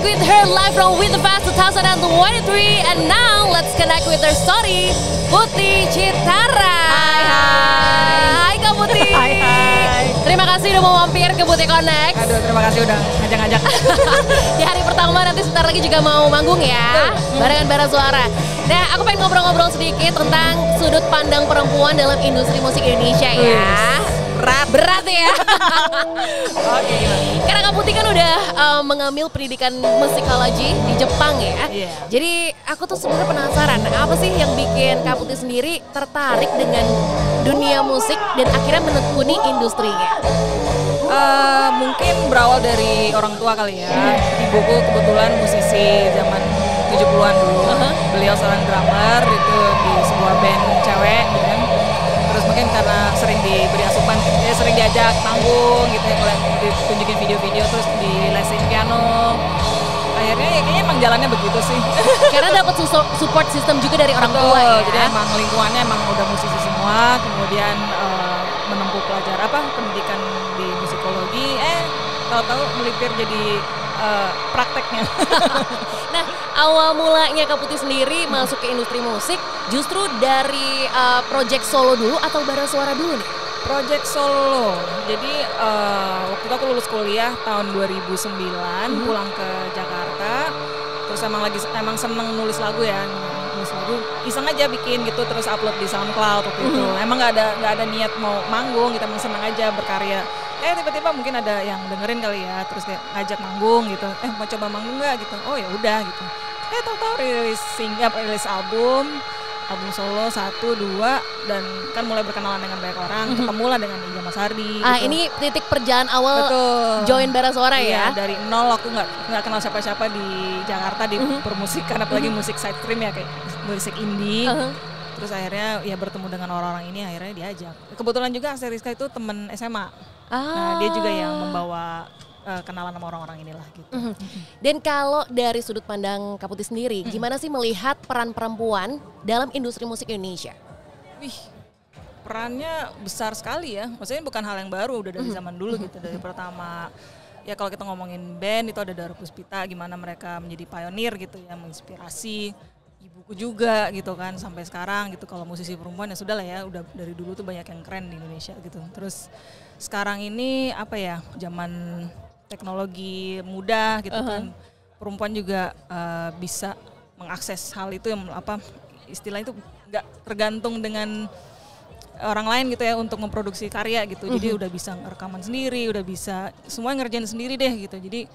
with her live from Winterfest 2023. And now let's connect with her story, Putih Chitara. Hai Kak Putih. Hai. Terima kasih udah mau mampir ke Putih Connect. Aduh, terima kasih udah ngajak-ngajak. Di hari pertama nanti sebentar lagi juga mau manggung ya, barengan Bara Suara. Nah, aku pengen ngobrol-ngobrol sedikit tentang sudut pandang perempuan dalam industri musik Indonesia ya. Berat ya. Oke, gimana? Karena Kak Putih kan udah mengambil pendidikan musikologi di Jepang ya. Iya. Jadi aku tuh sebenarnya penasaran, apa sih yang bikin Kak Putih sendiri tertarik dengan dunia musik dan akhirnya menekuni industrinya? Mungkin berawal dari orang tua kali ya. Ibuku kebetulan musisi zaman 70-an dulu. Beliau seorang drummer itu di sebuah band cewek gitu kan. Terus mungkin karena sering diberi asupan, dia sering diajak manggung gitu ya, mulai ditunjukin video-video, terus di lesin piano. Akhirnya ya kayaknya emang jalannya begitu sih. Karena dapat support system juga dari orang tua ya. Jadi emang lingkungannya emang udah musisi semua, kemudian menempuh pendidikan di musikologi, tahu-tahu melipir jadi prakteknya. Nah, awal mulanya Kak Putih sendiri masuk ke industri musik justru dari project solo dulu atau Bara Suara dulu nih? Project solo. Jadi waktu itu aku lulus kuliah tahun 2009, pulang ke Jakarta. Terus emang seneng nulis lagu ya, nulis lagu. Iseng aja bikin gitu, terus upload di SoundCloud waktu itu. Emang nggak ada niat mau manggung, kita emang seneng aja berkarya. Tiba-tiba mungkin ada yang dengerin kali ya, terus kayak ngajak manggung gitu. Mau coba manggung nggak gitu? Oh ya udah gitu. Tahu-tahu rilis album solo 1, 2 dan kan mulai berkenalan dengan banyak orang, ketemulah dengan Ija Masardi. Gitu. Ini titik perjalanan awal join Bara Suara ya? Dari nol aku nggak kenal siapa-siapa di Jakarta di permusikan, apalagi musik side stream ya kayak musik indie. Terus akhirnya ya bertemu dengan orang-orang ini, akhirnya diajak. Kebetulan juga Aster Rizka itu teman SMA. Nah, dia juga yang membawa kenalan sama orang-orang inilah gitu. Dan kalau dari sudut pandang Kak Putih sendiri, gimana sih melihat peran perempuan dalam industri musik Indonesia? Wih, perannya besar sekali ya. Maksudnya bukan hal yang baru, udah dari zaman dulu gitu. Dari pertama, ya kalau kita ngomongin band itu ada Dara Puspita, gimana mereka menjadi pionir gitu ya, menginspirasi. Ibuku juga gitu kan, sampai sekarang gitu. Kalau musisi perempuan ya sudah lah ya, udah dari dulu tuh banyak yang keren di Indonesia gitu. Terus sekarang ini zaman teknologi mudah gitu kan, perempuan juga bisa mengakses hal itu yang istilah itu nggak tergantung dengan orang lain gitu ya untuk memproduksi karya gitu. Jadi udah bisa rekaman sendiri, udah bisa semua ngerjain sendiri deh gitu. Jadi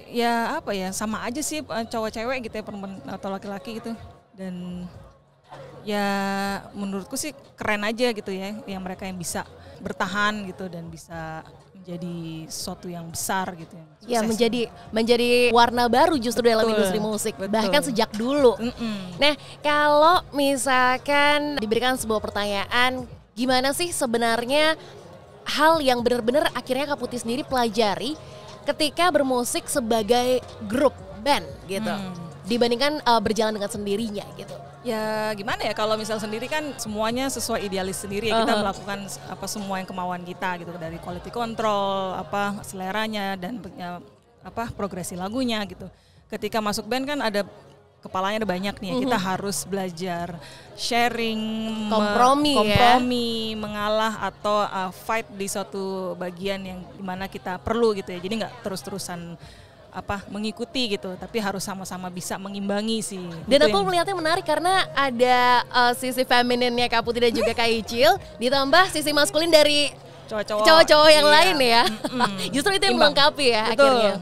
ya sama aja sih cowok cewek gitu ya, perempuan atau laki-laki gitu. Dan ya menurutku sih keren aja gitu ya, yang mereka yang bisa bertahan gitu dan bisa menjadi sesuatu yang besar gitu ya. Ya menjadi warna baru justru dalam industri musik, bahkan sejak dulu. Nah, kalau misalkan diberikan sebuah pertanyaan, gimana sih sebenarnya hal yang benar-benar akhirnya Kak Putih sendiri pelajari ketika bermusik sebagai grup band gitu, dibandingkan berjalan dengan sendirinya gitu? Ya gimana ya, kalau misal sendiri kan semuanya sesuai idealis sendiri ya, kita melakukan semua yang kemauan kita gitu, dari quality control, seleranya dan progresi lagunya gitu. Ketika masuk band kan ada kepalanya ada banyak nih ya, kita harus belajar sharing, kompromi, mengalah atau fight di suatu bagian yang dimana kita perlu gitu ya. Jadi nggak terus-terusan mengikuti gitu, tapi harus sama-sama bisa mengimbangi sih. Dan aku melihatnya menarik karena ada sisi femininnya Kak Putih dan juga Kak Icil, ditambah sisi maskulin dari cowok-cowok yang lain ya. Justru itu yang melengkapi ya. Betul. Akhirnya.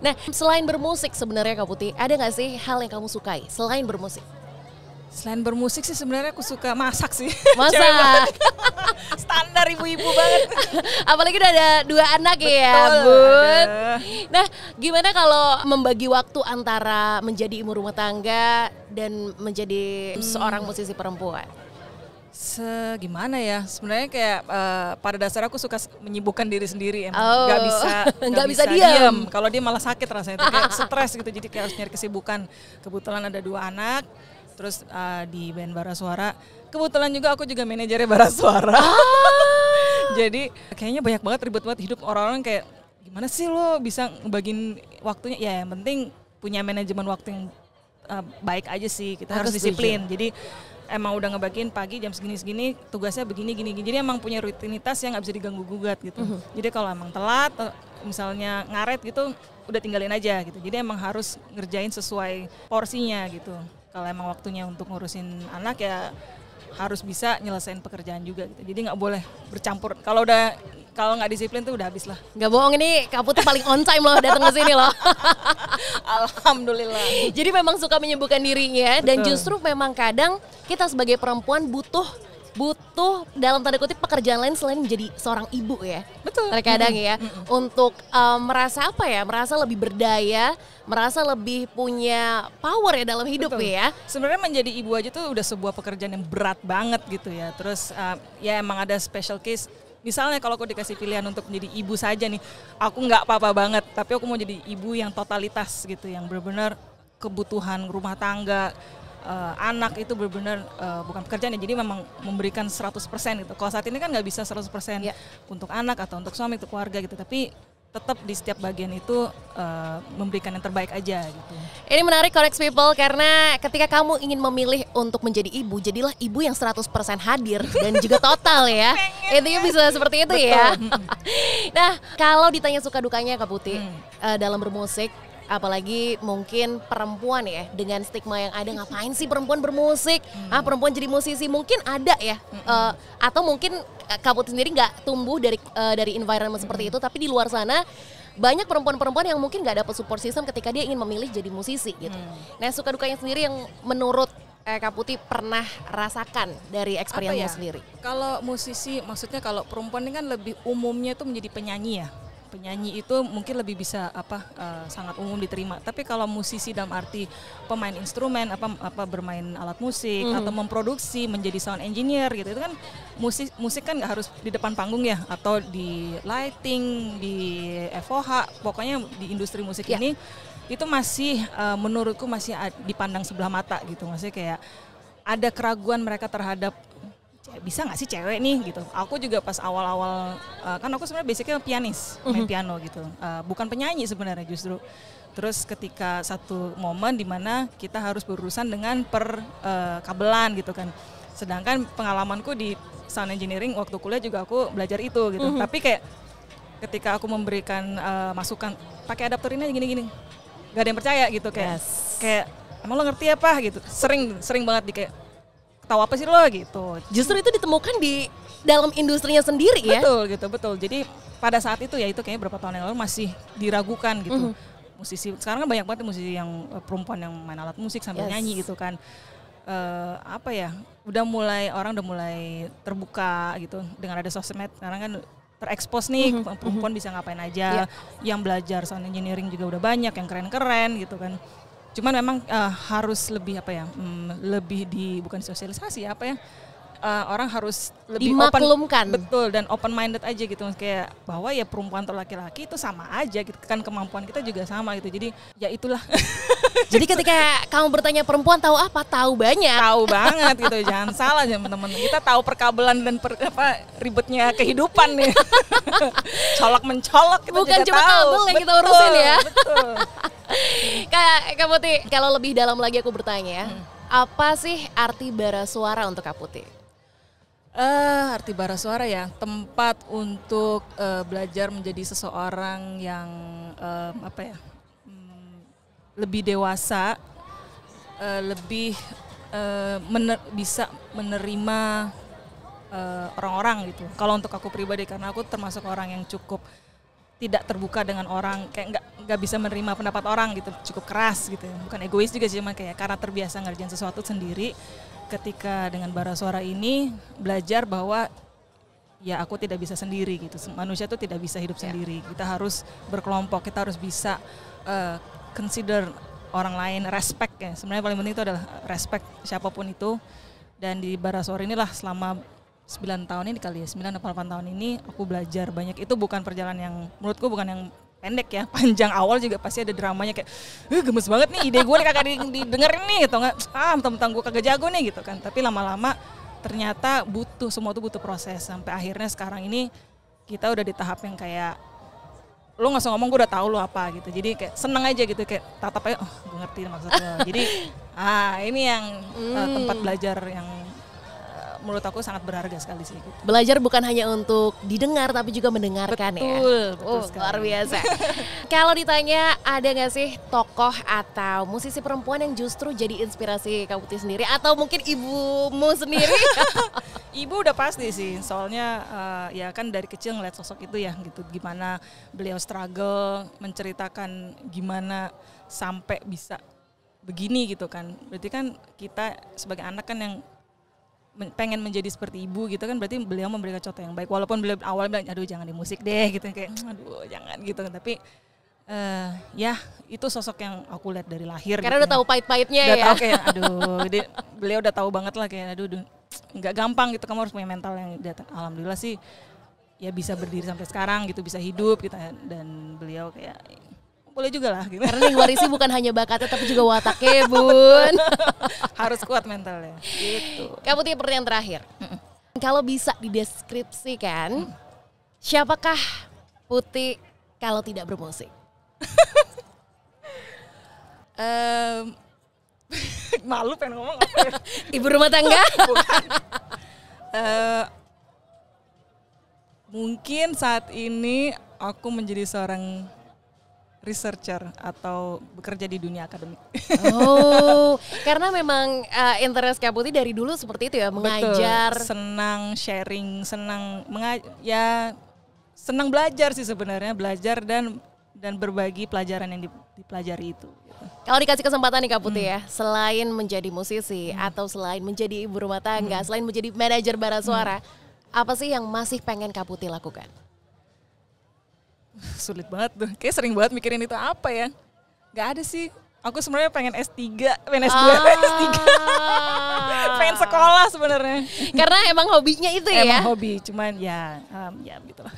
Nah, selain bermusik sebenarnya Kak Putih, ada nggak sih hal yang kamu sukai selain bermusik? Selain bermusik sih sebenarnya aku suka masak sih. Masak. Standar ibu-ibu banget. Apalagi udah ada 2 anak ya, Bun. Nah, gimana kalau membagi waktu antara menjadi ibu rumah tangga dan menjadi seorang musisi perempuan? Gimana ya, sebenarnya kayak pada dasarnya aku suka menyibukkan diri sendiri, nggak bisa diam. Kalau dia malah sakit rasanya, kayak stres gitu, jadi kayak harus nyari kesibukan. Kebetulan ada 2 anak, terus di band Bara Suara, kebetulan juga aku juga manajernya Bara Suara. Jadi kayaknya banyak banget, ribet banget hidup orang-orang kayak gimana sih lo bisa ngebagiin waktunya? Ya yang penting punya manajemen waktu yang baik aja sih, kita harus disiplin. Jadi emang udah ngebagiin pagi jam segini-segini, tugasnya begini gini. Jadi emang punya rutinitas yang nggak bisa diganggu-gugat gitu. Jadi kalau emang telat, misalnya ngaret gitu, udah tinggalin aja gitu. Jadi emang harus ngerjain sesuai porsinya gitu. Kalau emang waktunya untuk ngurusin anak ya harus bisa nyelesain pekerjaan juga gitu. Jadi nggak boleh bercampur. Kalau nggak disiplin tuh udah habis lah. Nggak bohong, ini Kak Putih paling on time loh datang ke sini loh. Alhamdulillah. Jadi memang suka menyibukkan dirinya. Betul. Dan justru memang kadang kita sebagai perempuan butuh dalam tanda kutip pekerjaan lain selain menjadi seorang ibu ya. Betul. Terkadang ya untuk merasa merasa lebih berdaya, merasa lebih punya power ya dalam hidup. Betul. Ya. Sebenarnya menjadi ibu aja tuh udah sebuah pekerjaan yang berat banget gitu ya. Terus ya emang ada special case. Misalnya kalau aku dikasih pilihan untuk menjadi ibu saja nih, aku nggak apa-apa banget, tapi aku mau jadi ibu yang totalitas gitu, yang benar-benar kebutuhan rumah tangga, anak itu benar-benar bukan pekerjaan ya, jadi memang memberikan 100% gitu. Kalau saat ini kan nggak bisa 100% untuk anak atau untuk suami, untuk keluarga gitu, tapi tetap di setiap bagian itu memberikan yang terbaik aja gitu. Ini menarik Konex People karena ketika kamu ingin memilih untuk menjadi ibu, jadilah ibu yang 100% hadir dan juga total ya. Intinya bisa seperti itu. Betul. Ya. Nah, kalau ditanya suka dukanya Kak Putih dalam bermusik, apalagi mungkin perempuan ya, dengan stigma yang ada, ngapain sih perempuan bermusik, perempuan jadi musisi, mungkin ada ya, atau mungkin Kak Putih sendiri nggak tumbuh dari environment seperti itu, tapi di luar sana banyak perempuan-perempuan yang mungkin nggak dapat support system ketika dia ingin memilih jadi musisi gitu. Nah, suka dukanya sendiri yang menurut Kak Putih pernah rasakan dari experience sendiri. Kalau musisi, maksudnya kalau perempuan ini kan lebih umumnya itu menjadi penyanyi ya. Penyanyi itu mungkin lebih bisa sangat umum diterima. Tapi kalau musisi dalam arti pemain instrumen, bermain alat musik atau memproduksi, menjadi sound engineer gitu, itu kan musik kan nggak harus di depan panggung ya, atau di lighting, di FOH, pokoknya di industri musik ini itu masih menurutku masih dipandang sebelah mata gitu. Maksudnya kayak ada keraguan mereka terhadap bisa nggak sih cewek nih gitu. Aku juga pas awal-awal kan aku sebenarnya basicnya pianis, main piano gitu, bukan penyanyi sebenarnya justru. Terus ketika satu momen di mana kita harus berurusan dengan kabelan gitu kan, sedangkan pengalamanku di sound engineering waktu kuliah juga aku belajar itu gitu. Tapi kayak ketika aku memberikan masukan pakai adaptor ini gini-gini, nggak ada yang percaya gitu, kayak emang lo ngerti apa gitu. Sering banget di kayak, tahu apa sih lo gitu. Justru itu ditemukan di dalam industrinya sendiri ya. Betul. Jadi pada saat itu ya, itu kayaknya berapa tahun yang lalu masih diragukan gitu. Musisi sekarang kan banyak banget musisi yang perempuan yang main alat musik sambil nyanyi gitu kan. Orang udah mulai terbuka gitu dengan ada sosmed. Sekarang kan terekspos nih, perempuan bisa ngapain aja. Yang belajar sound engineering juga udah banyak, yang keren-keren gitu kan. Cuman memang harus lebih lebih bukan sosialisasi orang harus lebih dimaklumkan. Betul, dan open minded aja gitu, kayak bahwa ya perempuan atau laki-laki itu sama aja gitu kan, kemampuan kita juga sama gitu. Jadi ya itulah. Jadi ketika kamu bertanya perempuan tahu apa? Tahu banyak. Tahu banget gitu. Jangan salah teman-teman. Kita tahu perkabelan dan ribetnya kehidupan nih. Colok-mencolok kita bukan juga cuma tahu. Kabel yang kita urusin ya. Betul. Kak Putih, kalau lebih dalam lagi aku bertanya, apa sih arti bara suara untuk Kak Putih? Arti bara suara ya, tempat untuk belajar menjadi seseorang yang lebih dewasa, lebih bisa menerima orang-orang gitu. Kalau untuk aku pribadi, karena aku termasuk orang yang cukup tidak terbuka dengan orang, kayak nggak bisa menerima pendapat orang gitu, cukup keras gitu. Bukan egois juga sih, cuma kayak karena terbiasa ngerjain sesuatu sendiri. Ketika dengan bara suara ini belajar bahwa ya aku tidak bisa sendiri gitu. Manusia tuh tidak bisa hidup sendiri. Kita harus berkelompok, kita harus bisa consider orang lain, respect ya. Sebenarnya paling penting itu adalah respect siapapun itu. Dan di bara suara inilah selama 9 tahun ini kali ya, 9 atau 8 tahun ini aku belajar banyak. Itu bukan perjalanan yang menurutku bukan yang pendek ya, panjang. Awal juga pasti ada dramanya kayak gemes banget nih, ide gue nih kagak didengerin nih atau enggak, mentang-mentang gue kagak jago nih gitu kan. Tapi lama-lama ternyata semua itu butuh proses, sampai akhirnya sekarang ini kita udah di tahap yang kayak lo nggak usah ngomong, gue udah tahu lo apa gitu. Jadi kayak seneng aja gitu, kayak tatap aja, oh gue ngerti maksud lo. Jadi ini yang tempat belajar yang menurut aku sangat berharga sekali sih. Gitu. Belajar bukan hanya untuk didengar tapi juga mendengarkan. Betul, ya. Betul luar biasa. Kalau ditanya ada nggak sih tokoh atau musisi perempuan yang justru jadi inspirasi Kak Putih sendiri atau mungkin ibumu sendiri? Ibu udah pasti sih, soalnya ya kan dari kecil ngeliat sosok itu ya gitu, gimana beliau struggle, menceritakan gimana sampai bisa begini gitu kan. Berarti kan kita sebagai anak kan yang pengen menjadi seperti ibu gitu kan, berarti beliau memberikan contoh yang baik. Walaupun beliau awalnya bilang, aduh jangan di musik deh gitu, kayak aduh jangan gitu. Tapi ya itu sosok yang aku lihat dari lahir. Karena gitu. Udah tahu pahit-pahitnya ya. Udah tahu kayak aduh, beliau udah tahu banget lah kayak aduh nggak gampang gitu, kamu harus punya mental yang datang. Alhamdulillah sih ya bisa berdiri sampai sekarang gitu, bisa hidup gitu, dan beliau kayak boleh juga lah gitu. Karena yang warisi bukan hanya bakatnya tapi juga wataknya bun. Harus kuat mentalnya gitu. Kak Putih, pertanyaan terakhir. Kalau bisa dideskripsikan, siapakah Putih kalau tidak bermusik? Malu pengen ngomong apa ya? Ibu rumah tangga? Bukan. Mungkin saat ini aku menjadi seorang researcher atau bekerja di dunia akademik. Oh, karena memang interest Kak Putih dari dulu seperti itu ya, mengajar. Betul, senang sharing, senang belajar sih sebenarnya, belajar dan berbagi pelajaran yang dipelajari itu. Gitu. Kalau dikasih kesempatan nih Kak Putih ya, selain menjadi musisi atau selain menjadi ibu rumah tangga, selain menjadi manajer bara suara, apa sih yang masih pengen Kak Putih lakukan? Sulit banget tuh, kayak sering banget mikirin itu apa ya. Gak ada sih, aku sebenarnya pengen S3, pengen S2, S3. Pengen sekolah sebenarnya. Karena emang hobinya itu ya? Emang hobi, cuman ya begitulah.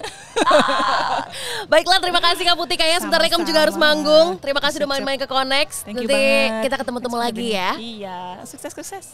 Baiklah, terima kasih Kak Putih, kayaknya sebentar lagi kamu juga harus manggung. Terima kasih udah main-main ke Connect. Nanti kita ketemu-temu lagi ya. Iya, sukses.